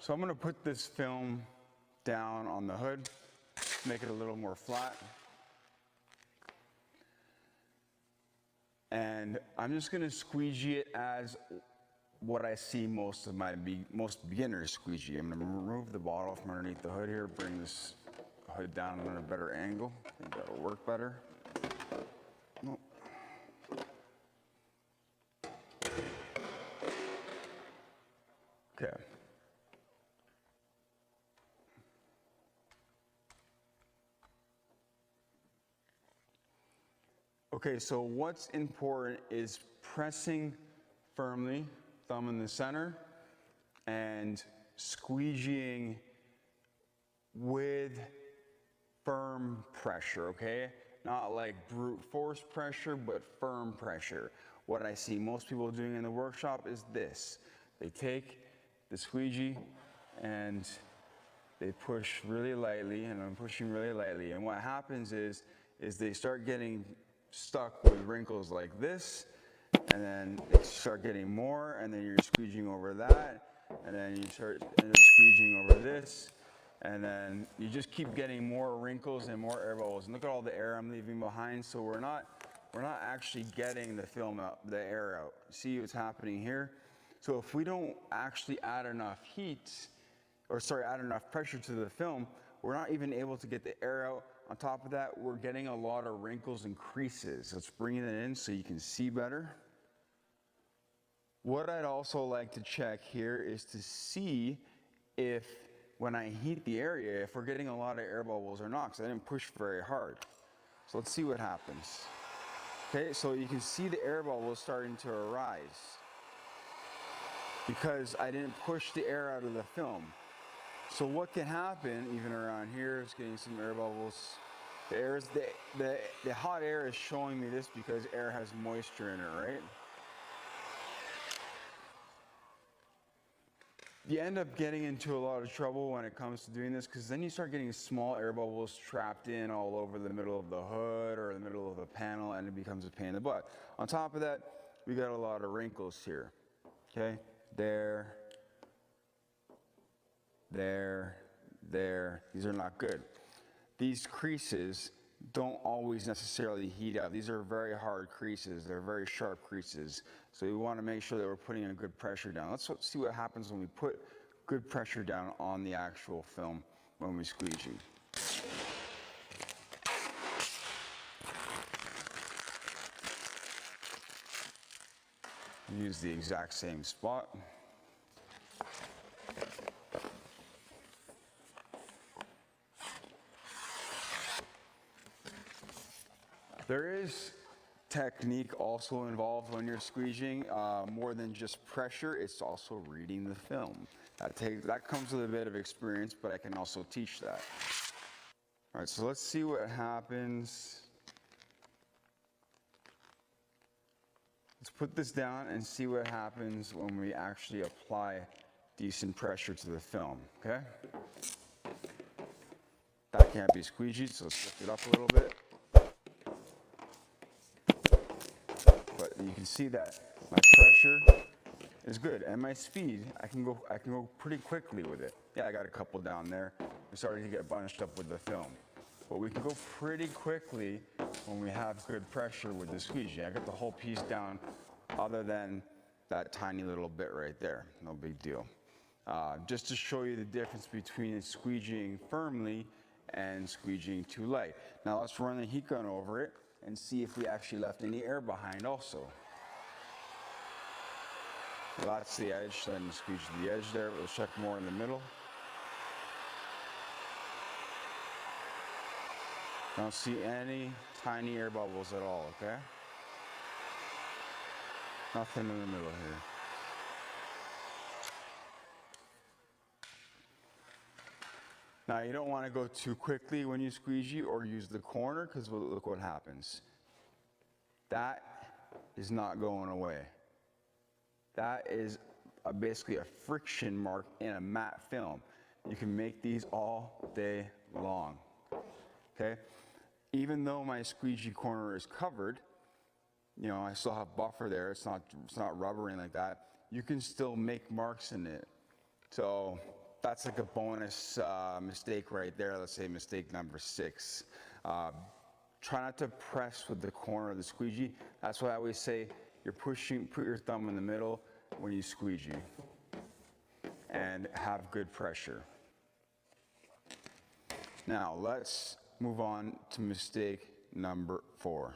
So I'm gonna put this film down on the hood, make it a little more flat. And I'm just gonna squeegee it as what I see most beginners squeegee. I'm gonna remove the bottle from underneath the hood here, bring this hood down at a better angle. I think that'll work better. Nope. Okay. Okay, so what's important is pressing firmly, thumb in the center, and squeegeeing with firm pressure, okay? Not like brute force pressure, but firm pressure. What I see most people doing in the workshop is this. They take the squeegee and they push really lightly, and I'm pushing really lightly. And what happens is they start getting stuck with wrinkles like this, and then they start getting more, and then you're squeegeeing over that, and then you end up squeegeeing over this, and then you just keep getting more wrinkles and more air bubbles. And look at all the air I'm leaving behind. So we're not actually getting the film out, the air out. See what's happening here? So if we don't actually add enough add enough pressure to the film, we're not even able to get the air out. On top of that, we're getting a lot of wrinkles and creases. Let's bring it in so you can see better. What I'd also like to check here is to see if, when I heat the area, if we're getting a lot of air bubbles or not, because I didn't push very hard. So let's see what happens. Okay, so you can see the air bubbles starting to arise because I didn't push the air out of the film. So what can happen, even around here, is getting some air bubbles. The hot air is showing me this because air has moisture in it, right? You end up getting into a lot of trouble when it comes to doing this, because then you start getting small air bubbles trapped in all over the middle of the hood or the middle of the panel, and it becomes a pain in the butt. On top of that, we got a lot of wrinkles here. Okay, there. These are not good. These creases don't always necessarily heat up. These are very hard creases. They're very sharp creases. So we want to make sure that we're putting a good pressure down. Let's see what happens when we put good pressure down on the actual film when we squeegee. Use the exact same spot. There is technique also involved when you're squeegeeing, more than just pressure. It's also reading the film. That comes with a bit of experience, but I can also teach that. All right, so let's see what happens. Let's put this down and see what happens when we actually apply decent pressure to the film, okay? That can't be squeegeed, so let's lift it up a little bit. But you can see that my pressure is good, and my speed, I can go pretty quickly with it. Yeah, I got a couple down there. We're starting to get bunched up with the film. But we can go pretty quickly when we have good pressure with the squeegee. I got the whole piece down other than that tiny little bit right there. No big deal. Just to show you the difference between squeegeeing firmly and squeegeeing too light. Now let's run the heat gun over it and see if we actually left any air behind also. Well, that's the edge, so then squeegee the edge there. We'll check more in the middle. Don't see any tiny air bubbles at all, okay? Nothing in the middle here. Now you don't want to go too quickly when you squeegee or use the corner, because look what happens. That is not going away. That is basically a friction mark in a matte film. You can make these all day long, okay? Even though my squeegee corner is covered, you know, I still have buffer there. It's not rubbering like that. You can still make marks in it. So that's like a bonus mistake right there. Let's say mistake number 6. Try not to press with the corner of the squeegee. That's why I always say put your thumb in the middle when you squeegee, and have good pressure. Now let's move on to mistake number 4.